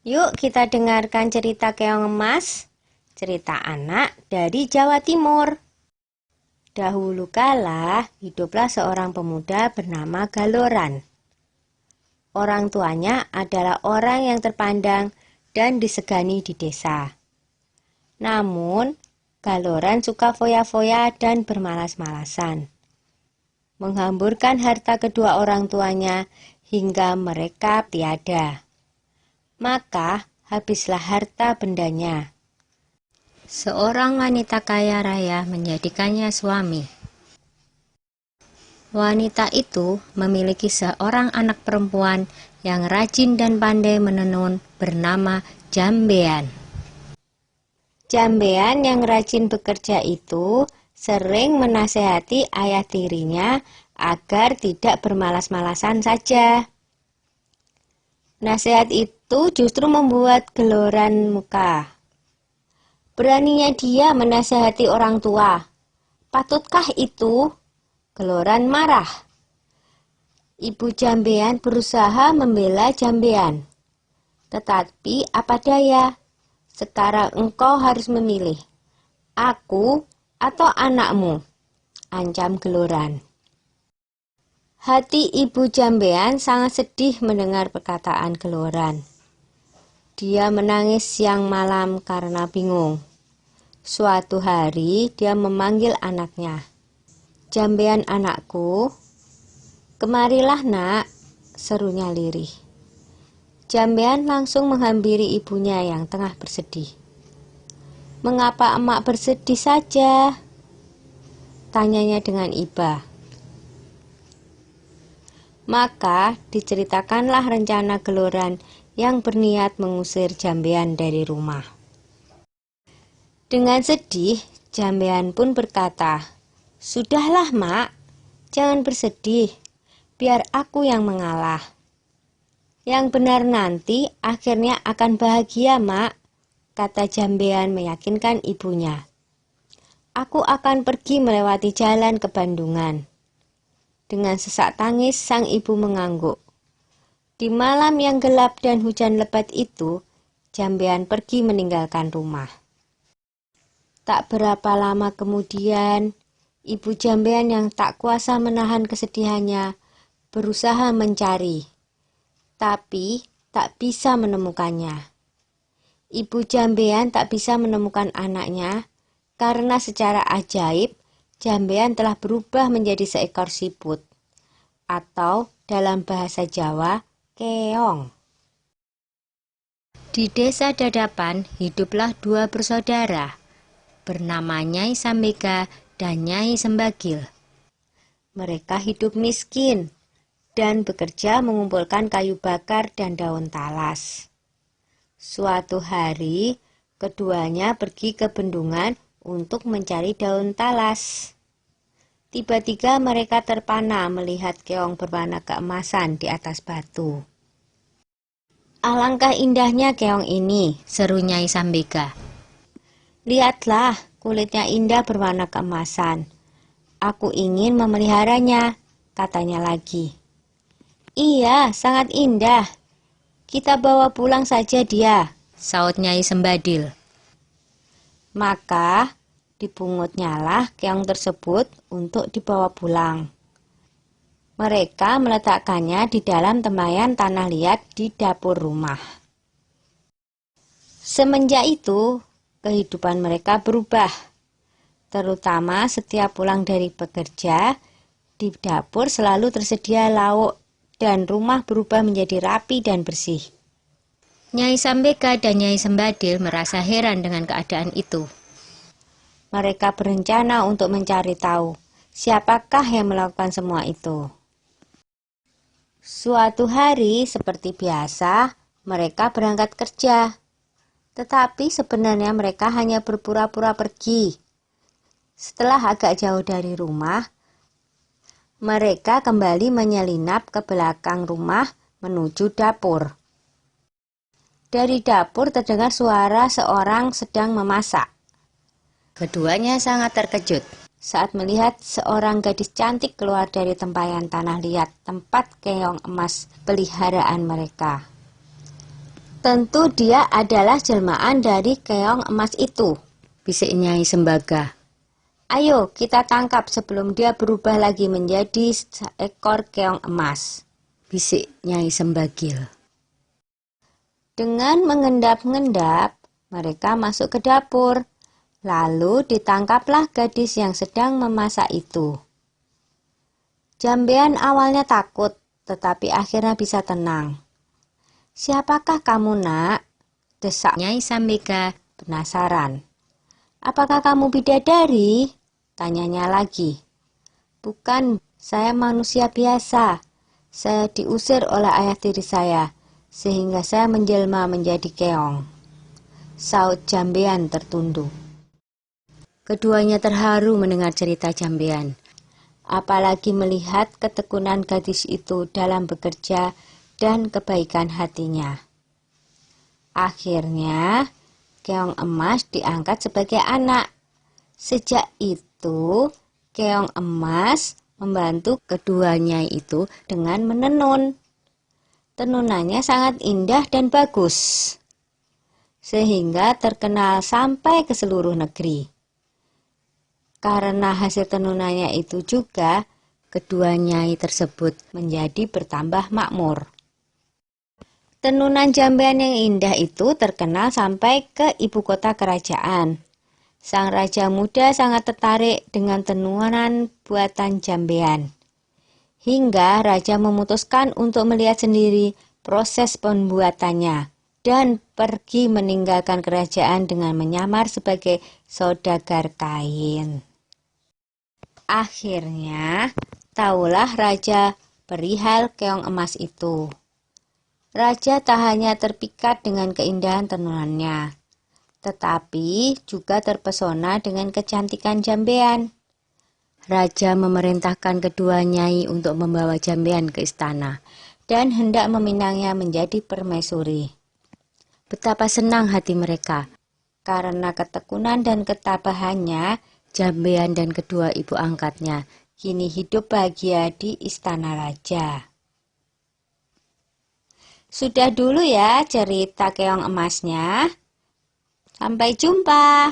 Yuk kita dengarkan cerita Keong Emas, cerita anak dari Jawa Timur. Dahulu kala hiduplah seorang pemuda bernama Galoran. Orang tuanya adalah orang yang terpandang dan disegani di desa. Namun, Galoran suka foya-foya dan bermalas-malasan, menghamburkan harta kedua orang tuanya hingga mereka tiada. Maka habislah harta bendanya. Seorang wanita kaya raya menjadikannya suami. Wanita itu memiliki seorang anak perempuan yang rajin dan pandai menenun bernama Jambean. Jambean yang rajin bekerja itu sering menasehati ayah tirinya agar tidak bermalas-malasan saja. Nasihat itu justru membuat Galoran muka. Beraninya dia menasehati orang tua. Patutkah itu? Galoran marah. Ibu Jambean berusaha membela Jambean. Tetapi apa daya? Sekarang engkau harus memilih. Aku atau anakmu? Ancam Galoran. Hati ibu Jambean sangat sedih mendengar perkataan Galoran. Dia menangis siang malam karena bingung. Suatu hari dia memanggil anaknya. Jambean anakku, kemarilah nak, serunya lirih. Jambean langsung menghampiri ibunya yang tengah bersedih. Mengapa emak bersedih saja? Tanyanya dengan iba. Maka diceritakanlah rencana Galoran yang berniat mengusir Jambean dari rumah. Dengan sedih, Jambean pun berkata, "Sudahlah mak, jangan bersedih, biar aku yang mengalah. Yang benar nanti akhirnya akan bahagia mak," kata Jambean meyakinkan ibunya. "Aku akan pergi melewati jalan ke Bandungan." Dengan sesak tangis sang ibu mengangguk. Di malam yang gelap dan hujan lebat itu, Jambean pergi meninggalkan rumah. Tak berapa lama kemudian, ibu Jambean yang tak kuasa menahan kesedihannya berusaha mencari, tapi tak bisa menemukannya. Ibu Jambean tak bisa menemukan anaknya karena secara ajaib Jambean telah berubah menjadi seekor siput, atau dalam bahasa Jawa, keong. Di desa Dadapan hiduplah dua bersaudara, bernama Nyai Sambega dan Nyai Sembagil. Mereka hidup miskin dan bekerja mengumpulkan kayu bakar dan daun talas. Suatu hari, keduanya pergi ke bendungan untuk mencari daun talas. Tiba-tiba mereka terpana melihat keong berwarna keemasan di atas batu. "Alangkah indahnya keong ini," seru Nyai Sambega. "Lihatlah, kulitnya indah berwarna keemasan. Aku ingin memeliharanya," katanya lagi. "Iya, sangat indah. Kita bawa pulang saja dia," saut Nyai Sembadil. Maka dipunguտնyalah keong tersebut untuk dibawa pulang. Mereka meletakkannya di dalam tempayan tanah liat di dapur rumah. Semenjak itu, kehidupan mereka berubah. Terutama setiap pulang dari bekerja, di dapur selalu tersedia lauk dan rumah berubah menjadi rapi dan bersih. Nyai Sambega dan Nyai Sembadil merasa heran dengan keadaan itu. Mereka berencana untuk mencari tahu siapakah yang melakukan semua itu. Suatu hari, seperti biasa, mereka berangkat kerja. Tetapi sebenarnya mereka hanya berpura-pura pergi. Setelah agak jauh dari rumah, mereka kembali menyelinap ke belakang rumah menuju dapur. Dari dapur terdengar suara seorang sedang memasak. Keduanya sangat terkejut saat melihat seorang gadis cantik keluar dari tempayan tanah liat tempat keong emas peliharaan mereka. Tentu dia adalah jelmaan dari keong emas itu, bisik Nyai Sembaga. Ayo kita tangkap sebelum dia berubah lagi menjadi seekor keong emas, bisik Nyai Sembagil. Dengan mengendap-endap, mereka masuk ke dapur. Lalu ditangkaplah gadis yang sedang memasak itu. Jambean awalnya takut, tetapi akhirnya bisa tenang. Siapakah kamu, nak? Desak Nyai Sambega penasaran. Apakah kamu bidadari? Tanyanya lagi. Bukan, saya manusia biasa. Saya diusir oleh ayah tiri saya, sehingga saya menjelma menjadi keong. Saut Jambean tertunduk. Keduanya terharu mendengar cerita Jambean. Apalagi melihat ketekunan gadis itu dalam bekerja dan kebaikan hatinya. Akhirnya, keong emas diangkat sebagai anak. Sejak itu, keong emas membantu keduanya itu dengan menenun. Tenunannya sangat indah dan bagus, sehingga terkenal sampai ke seluruh negeri. Karena hasil tenunannya itu juga, kedua nyai tersebut menjadi bertambah makmur. Tenunan Jambean yang indah itu terkenal sampai ke ibu kota kerajaan. Sang raja muda sangat tertarik dengan tenunan buatan Jambean. Hingga raja memutuskan untuk melihat sendiri proses pembuatannya dan pergi meninggalkan kerajaan dengan menyamar sebagai saudagar kain. Akhirnya, tahulah raja perihal keong emas itu. Raja tak hanya terpikat dengan keindahan tenunannya, tetapi juga terpesona dengan kecantikan Jambean. Raja memerintahkan kedua nyai untuk membawa Jambean ke istana dan hendak meminangnya menjadi permaisuri. Betapa senang hati mereka, karena ketekunan dan ketabahannya, Jambean dan kedua ibu angkatnya kini hidup bahagia di istana raja. Sudah dulu ya cerita keong emasnya. Sampai jumpa.